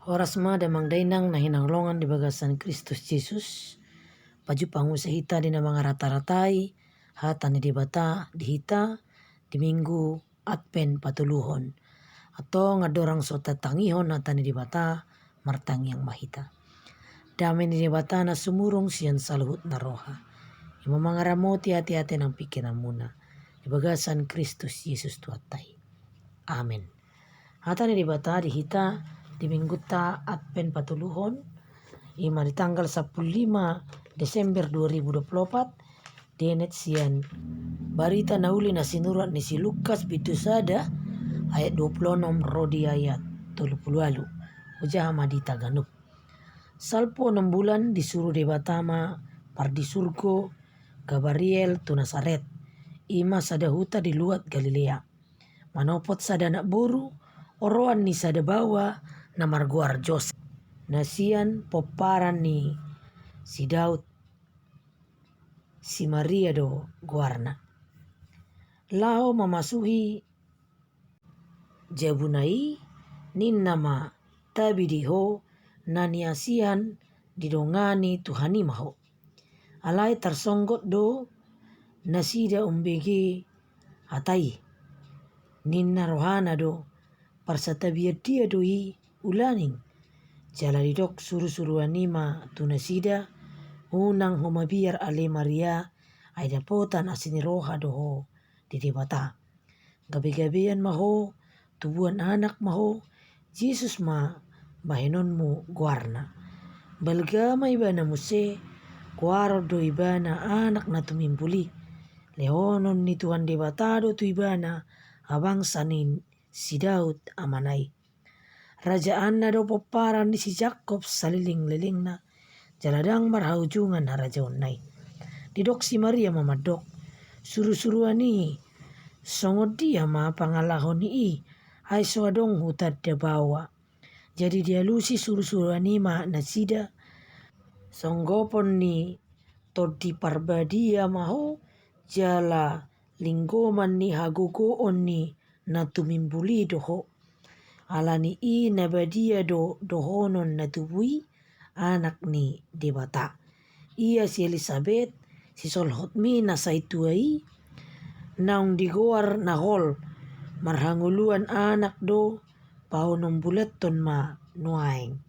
Horas ma damang dainang na hinanglongan di bagasan Kristus Jesus. Paju pangusa hita di na mga rata-ratai, hata ni di bata, di hita, di minggu, Advent patuluhon. Atau ngadorang so tatangihon hata ni di bata, martangi yang mahita. Damai ni di bata na sumurong siyan saluhut na roha. Ima mga ramoti hati-hati ng pikiran muna. Di bagasan Kristus Jesus tuatay. Amen. Hata ni di bata, di hita, di minggu ta Advent patuluhon ima di tanggal 15 Desember 2024 denet sian barita nauli na sinurat ni si Lukas bitusada ayat 26 rodi ayat 30 ujah madita ganup salpo 6 bulan disuruh di Batama pardi surgo Gabriel tu Nasaret ima sada huta di luat Galilea manopot sada anak boru oroan ni sada bawa na marguar Joseph. Nasian poparan ni si Daud si Maria do guarna. Lao mamasuhi jabunai nin nama tabidiho naniasian didongani Tuhani maho. Alai tersonggot do nasida umbegi hatai. Ninna rohana do parsatabia dia doi ulaning jaladidok suru-suru anima tunasida unang humabiar ale Maria aida potan asini roha doho di bata gabi-gabian maho tubuan anak maho Jesus ma bahenonmu guarna balgama ibana muse guaro do ibana anak na tumimpuli leonon ni Tuhan di bata do tu ibana abang sanin si Daud amanai. Rajaan na do poparan ni si Jacob saliling-liling na jaladang marhaujungan na raja unay. Didok si Maria mamadok suru-suruan ni songod dia ma pangalahon ni ay suadong hutad da bawa. Jadi dia lusi suru-suruan ni ma nasida songgopon ni todi parbadia maho jala linggoman ni hagogoon ni natumimbuli doho alani i nabadia do dohonon natubui anak ni debata ia si Elizabeth si solhotmi na saituai naung digoar nahol marhanguluan anak do paunom buleton ma nuaing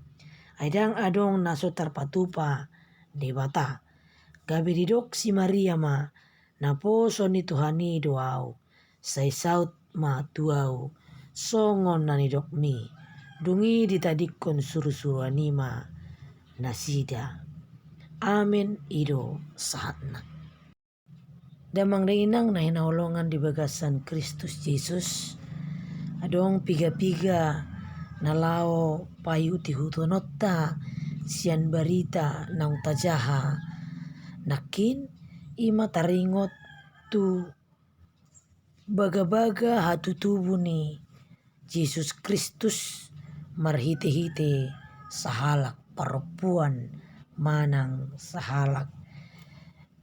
aidang adong nasotar patupa debata gabi didok si Maria ma naposo ni Tuhani doau say saut ma tuau songon nani dokmi dungi ditadikon suru-suru anima nasida amen ido sahatna damang dainang na hinaulongan di bagasan Kristus Jesus adong piga-piga nalao payu ti hutonotta sian barita naung tajaha nakin ima taringot tu baga-baga hatu tubuh ni Jesus Kristus marhite-hite sahalak perempuan manang sahalak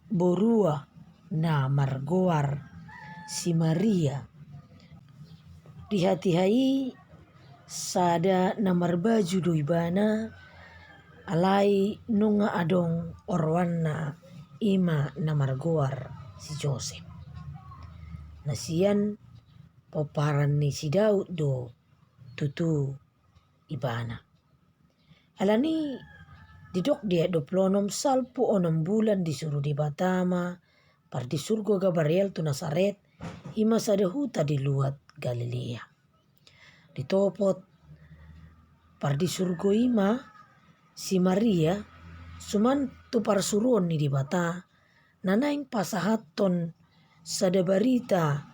borua na margoar si Maria di hati-hai sada na marbaju do ibana alai nunga adong orwana ima na margoar si Joseph. Nasian poparan ni si Daud do tutu ibana. Alani didok dia 26 salpo 6 bulan disuruh di Batama pardi surgo Gabriel tu Nasaret ima sadahuta di luat Galilea. Ditopot pardi surgo ima si Maria suman tu parsuruan ni di bata nanaing pasahaton sada barita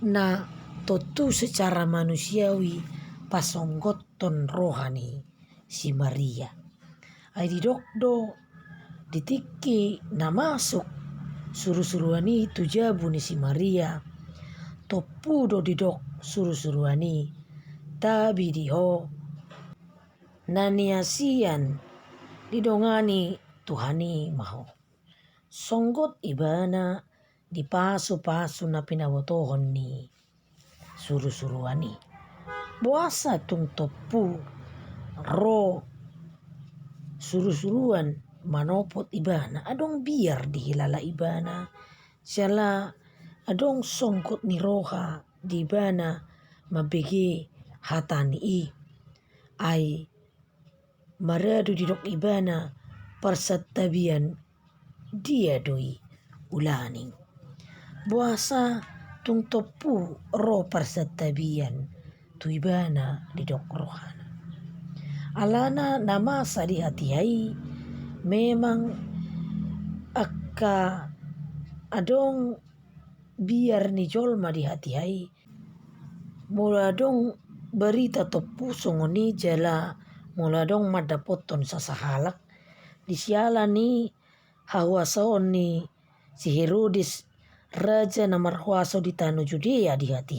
na totu secara manusiawi pasonggoton rohani si Maria. Ay didok do ditiki na masuk suru-suruani tujabu ni si Maria topu do didok suru-suruani tabi diho naniasian didongani Tuhani maho. Songgot ibana di paso-paso na pinabotohon ni suru-suruani. Buasa tung topu roh suru-suruan manopot ibana adong biar dihilala ibana siala adong songkot ni roha di ibana mabege hatani ai maradu didok ibana persatabian dia doi ulaning buasa tung topu ro persatabian tu ibana didok rohana alana nama sadi hati memang akka adong biar ni jolma di hati mula dong berita topu songoni jala mula dong madapoton sasahalak di siala ni hawasaon ni si Herodes raja na marhuaso di tanu Judea di hati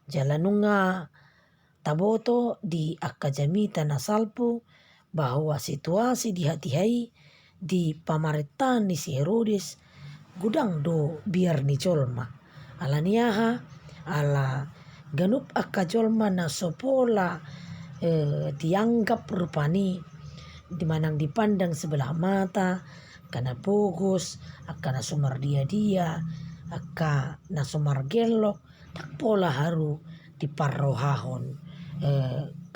jala nunga taboto di akajamita na salpo bahwa situasi di hati di pamaritan ni si Herodes gudang do biar ni jolma ala niaha ala ganup akajolma na sopola dianggap rupani dimanang dipandang sebelah mata kana bogos akka na sumar dia akka na sumar gelok tak pola haru diparrohahon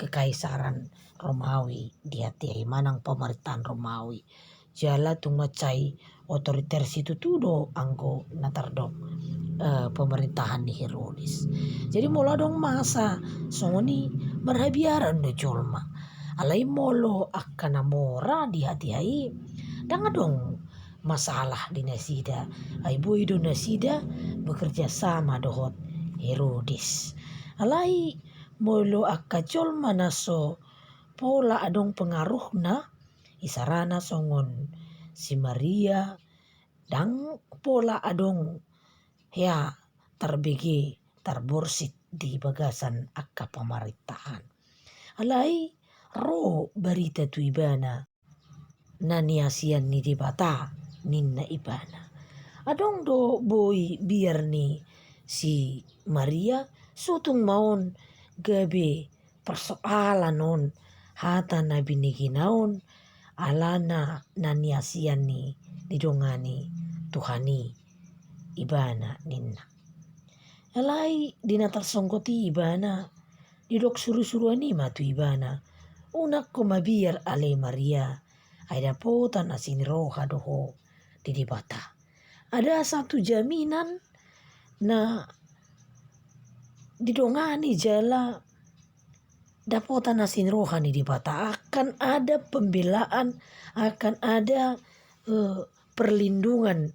kekaisaran Romawi di hati manang pemerintahan Romawi jala tumacai otoriter situ tudo anggo natardok pemerintahan ni Herodes. Jadi mula dong masa songoni marhabiaran do jolma. Alai molo akana mora di hati danga dong masalah di nasida. Ai boy do nasida bekerja sama dohot Herodes. Alai molo akka jolma naso pola adong pengaruh na isarana songon si Maria dan pola adong ya terbege terborsit di bagasan akka pemerintahan. Alai ro berita tu ibana naniasian ni dibata ninna ibana. Adong do boy biar ni si Maria sutung maun gabe persoalan non hata nabi niginaon alana naniasian ni didongani Tuhani ibana ninna. Alai dinatar songkoti ibana didok suru-suruan ima tu ibana unak ko mabiar ale Maria ada potan asin roha doho di dibata. Ada satu jaminan na didongani jala dapotan asin roha ni dibata akan ada pembelaan akan ada perlindungan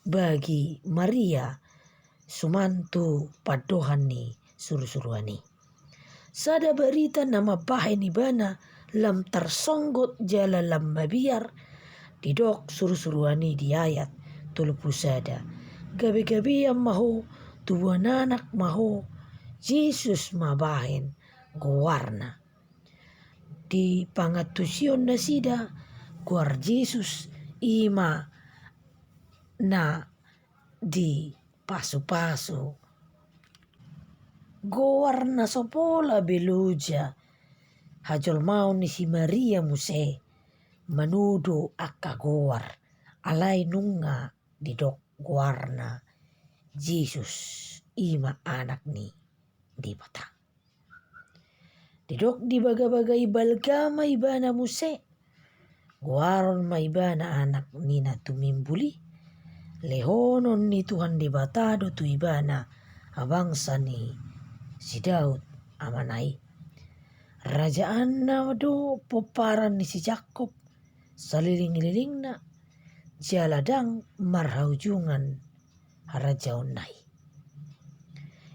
bagi Maria sumantu padohan ni suru-suruani. Sada berita nama bahay ni bana lam tersonggot jala lam mabiar didok suru-suruani di ayat 30 gabi-gabi yang maho tubuhan anak maho Yesus mabahin guarna di pangatusion na sida guar Yesus ima na di pasu-pasu guar na sopola beluja hajol mau ni si Maria muse manudo akka guar alai nunga didok guarna Yesus ima anak ni di bata didok di baga-bagai balgama ibana muse guaron ma ibana anak nina tumimbuli lehonon ni Tuhan di batado tu ibana abangsa ni si Daud amanai rajaan na do poparan ni si Jakob saliling-liling na jaladang marhaujungan harajaon nai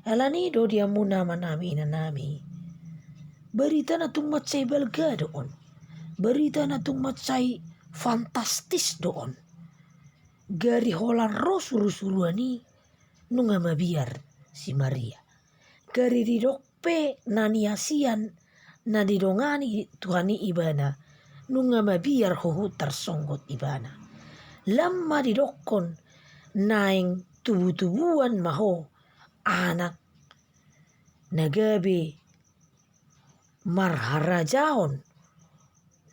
alani do dia muna manami inanami berita na tung matsay balga doon berita na tung matsay fantastis doon gari holan ro suru-suruani nunga mabiar si Maria gari didokpe naniasian na didongani Tuhani ibana nunga mabiar hohu tersonggot ibana lama didokon naing tubu-tubuan maho anak nagabe marharajaon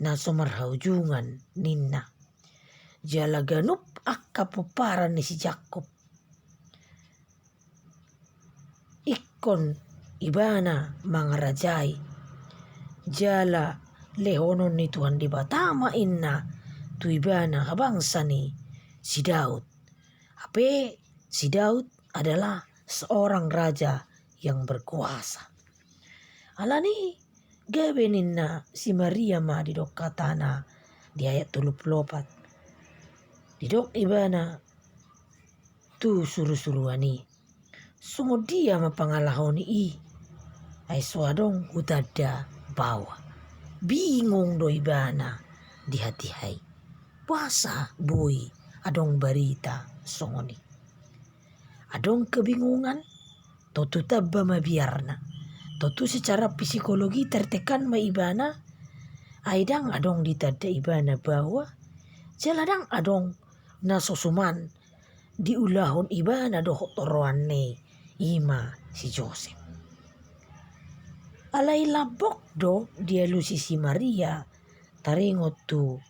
na sumarhaujungan ninna. Jala ganup akka peparan ni si Jakob. Ikon ibana mangarajai. Jala lehonon ni Tuhan di batama inna tu ibana habangsa ni si Daud. Ape si Daud adalah seorang raja yang berkuasa. Alani gawe ninna si Maria ma didok katana di ayat 34. Didok ibana tu suruh-suruhani. Sungo dia mapangalahoni ay swadong utada bawa. Bingung do ibana di hati-hai. Puasa boy adong barita songoni. Adong kebingungan totu tabba mabiarna. Totu secara psikologi tertekan ma ibana. Aidang adong ditada ibana bawa. Jaladang adong nasosuman diulahon ibana dohot toroane ima si Joseph. Alai labok do dia lusi si Maria taringot tu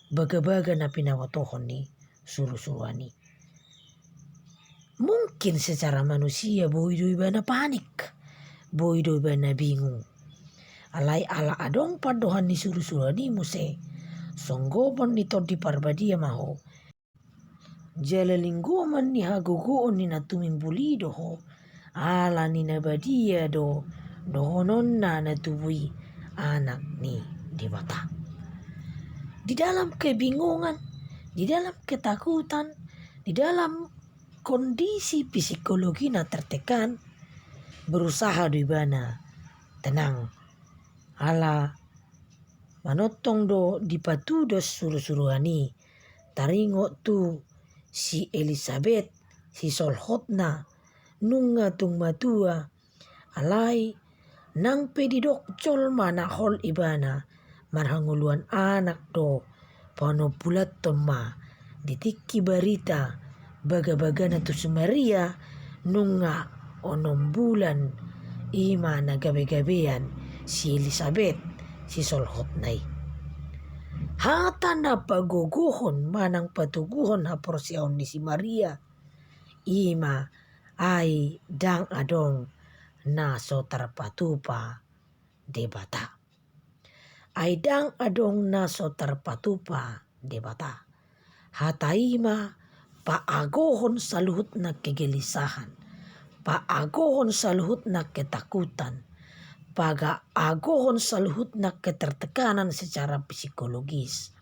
baga-baga na pinawatohon ni suruh-suruhani. Mungkin secara manusia boy do ibana panik. Boy do ibana bingung. Alai ala adong padohan ni suruh-suruhani muse. Songgobon nito di parbadia maho. Jala linggoman ni hagugoon ni natumimbuli doho. Ala ni nabadia do dohonon na natubui anak ni dibata. Di dalam kebingungan, di dalam ketakutan, di dalam kondisi psikologi na tertekan, berusaha do ibana tenang. Ala manotong do dipatudos suruh-suruhani. Taringo tu si Elizabeth, si solhotna, nunga tung matua, alai nang pedidok col manahol ibana, marhanguluan anak do, panopulat toma, ditiki barita, baga-baga na tu Maria, nunga onom bulan, ima na gabi-gabian, si Elizabeth, si solhotnay. Hata na paguguhon manang patuguhon ha porsyaon ni si Maria. Ima ay dang adong na so tarpatupa debata. Ay dang adong na so tarpatupa debata. Hata ima paagohon sa luhut na kegelisahan. Paagohon sa luhut na ketakutan. Pag-aagohon sa luhut na ketertekanan secara psikologis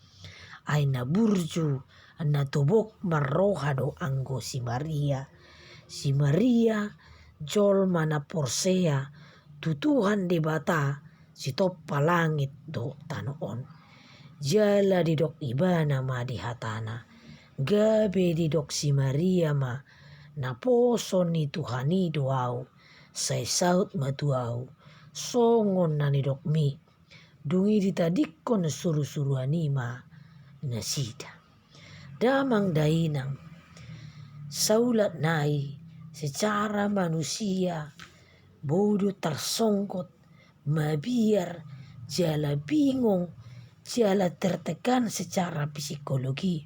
ay naburju natubok marrohado anggo si Maria. Si Maria jol mana porsea tutuhan di bata si topa langit do tanoon. Jala didok ibana ma di hatana. Gabe didok si Maria ma naposon ni Tuhani doau say saut matuau. Songon na nidok mi. Dungi ditadikon suruh-suruhani ma nasida. Damang dainang saulat nai secara manusia bodoh tersongkot mabiar jala bingung jala tertekan secara psikologi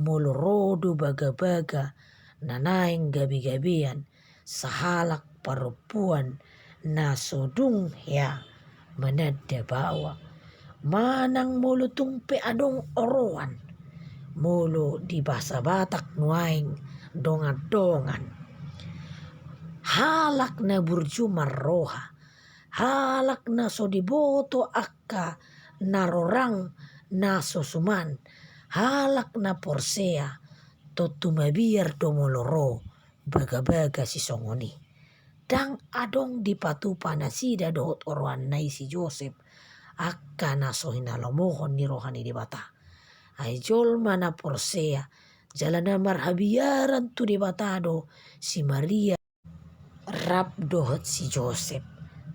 molorodo baga-baga nanaing gabi-gabian sahalak perempuan na sodung ya menada bawa manang mulu tungpe adong oroan mulu di bahasa Batak nuaing dongan-dongan halak na burju marroha halak na so diboto akka narorang na sosuman halak na porsea totu mabiar domoloro baga-baga si songoni. Dang adong dipatupa na sida dohot oroan nai si Joseph akka na so hinalomohon ni rohani di bata. Ay jol mana porsea jalana marhabiaran tu di batado si Maria rap dohot si Joseph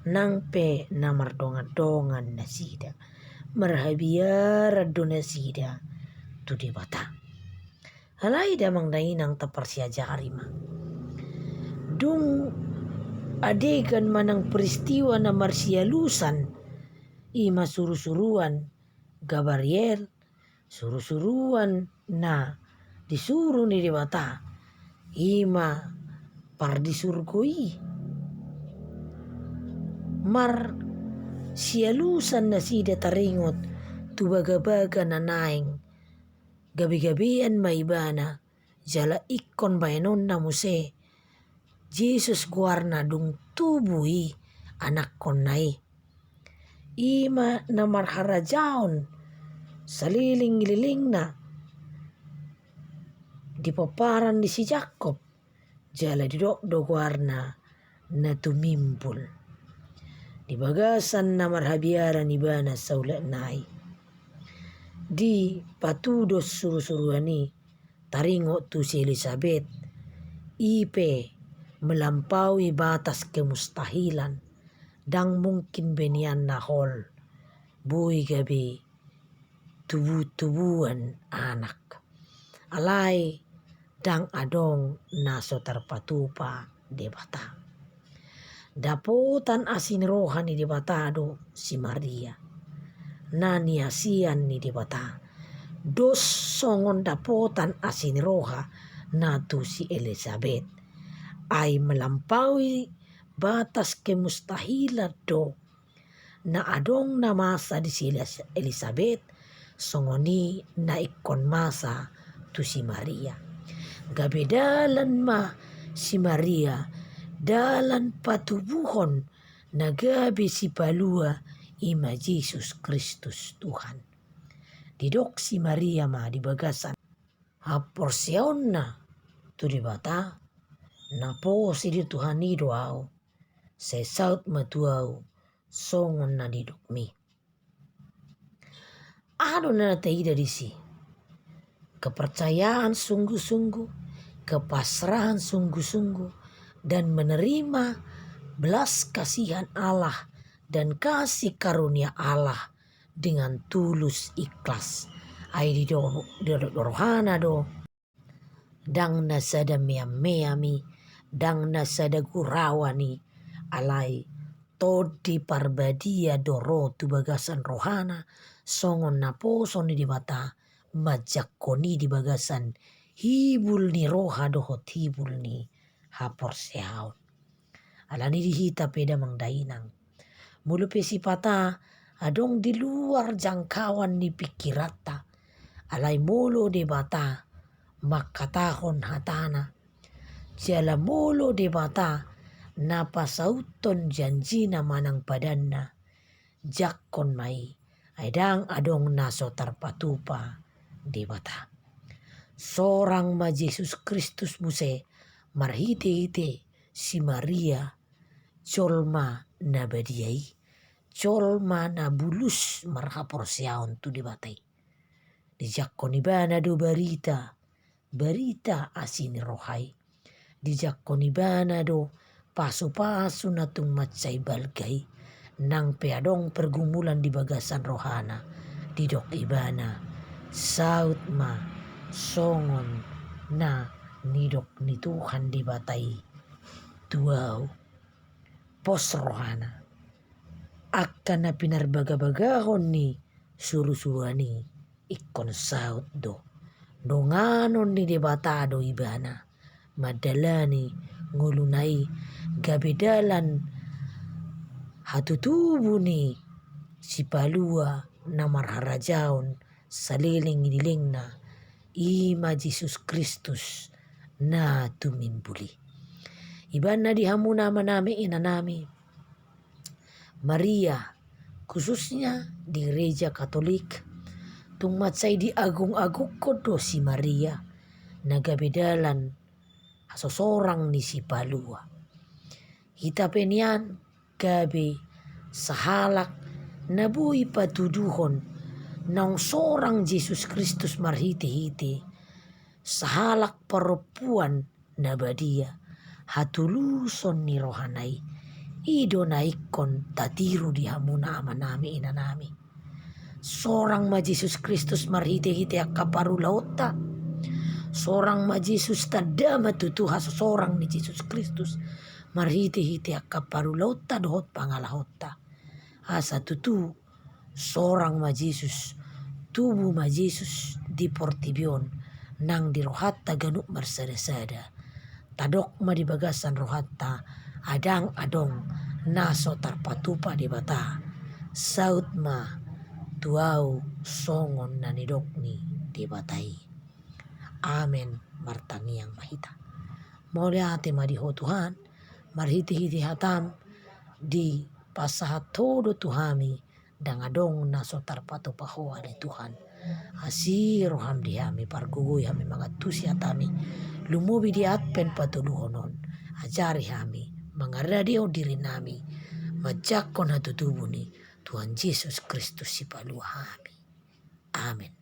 nang pe na mardongan-dongan na sida marhabiaran do na sida tu di bata. Halai damang dainang taparsia jarima. Dung adegan manang peristiwa na marsialusan ima suruh-suruan Gabriel, suruh-suruan na disuruh ni dibata, ima par disurgoi, mar sialusan na sida taringot tu baga-baga na naing, gabi-gabian maibana, jala ikon bayanon na muse, Jesus guarna dung tubui anak konai. Ima na marharajaon saliling-liling na di paparan di si Jakob, jala didok do guarna na tumimpul. Di bagasan na marhabiaran ibana saula nai. Di patudos suruh-suruani taringo tu si Elizabeth, ipe melampaui batas kemustahilan, dang mungkin benian nahol, bui gabi tubuh-tubuhan anak. Alai dang adong naso terpatupa debata. Dapotan asin rohani debatado si Maria. Nani asian ni debata. Dos songon dapotan asin roha na tu si Elizabeth. Ay melampaui batas kemustahilan do na adong na masa di si Elizabeth songoni na ikon masa tu si Maria. Gabedalan ma si Maria dalan patubuhon na gabi si palua ima Jesus Kristus Tuhan. Didok si Maria ma di bagasan haporsion na tu di bata na po si di Tuhan ni doau se saut matuau songon na didok mi. Ado na taida di si kepercayaan sungguh-sungguh, kepasrahan sungguh-sungguh, dan menerima belas kasihan Allah dan kasih karunia Allah dengan tulus ikhlas. Ai di rohana do dang nasada meami, dang nasada gurawani, alai todi parbadia doro tu bagasan rohana songon naposo ni dibata majakoni di bagasan hibul ni roha dohot hibul ni hapor sehaun. Alani dihita peda mangdainang. Mulu pesipata adong di luar jangkauan ni pikirata. Alai molo debata makatahon hatana. Jala molo debata napasauton janjina manang padanna. Jakon mai aidang adong naso tarpatupa debata. Sorang ma Jesus Kristus muse marhite-hite si Maria colma na badiai, colma na bulus marhapor siaon tu debatai. Dijakoni bana do berita asin rohai. Dijakoni bana do pasu-pasu na tung macai balgai. Nang peadong pergumulan di bagasan rohana. Didok ibana saut ma songon na nidok ni Tuhan di batai tuau pos rohana akan na pinarbagabagahon ni surusuani ikon saut do donganon ni debatado ibana madalani ngulunai gabedalan hatutubu ni si palua na marharajaon saliling-liling na ima Jesus Kristus na tumimbuli. Iban na dihamuna manami inanami Maria, khususnya di gereja Katolik, tung matsay di agung-agung ko do si Maria, nagabedalan hasosorang ni si Palua. Hita penian gabi sahalak nabui patuduhon nang sorang Jesus Kristus marhiti-hiti sahalak perempuan nabadia hatuluson ni rohanai ido naikon tatiru di hamuna amanami inanami sorang ma Jesus Kristus marhiti-hiti akaparu lauta sorang ma Jesus tadama tutuha sorang ni Jesus Kristus marhiti-hiti akaparu lauta dohot pangalahota asa tutu sorang ma Jesus, tubuh ma Jesus di portibion, nang di rohatta ganuk marsada-sada. Tadok ma di bagasan rohatta, adang adong, naso tarpatupa di bata. Saut ma tuau songon nanidokni di batai. Amen martangiang mahita. Molia ate madiho Tuhan, marhiti-hiti hatam di pasahat todo tuhami, dangadong naso tarpato pahoa di Tuhan. Asiro ham di hami pargugui hami mangatusi hatami, lumubi di atpen patuluhonon, ajari hami, mangaradio diri nami, majakon hatutubuni, Tuhan Yesus Kristus si palua hami. Amin.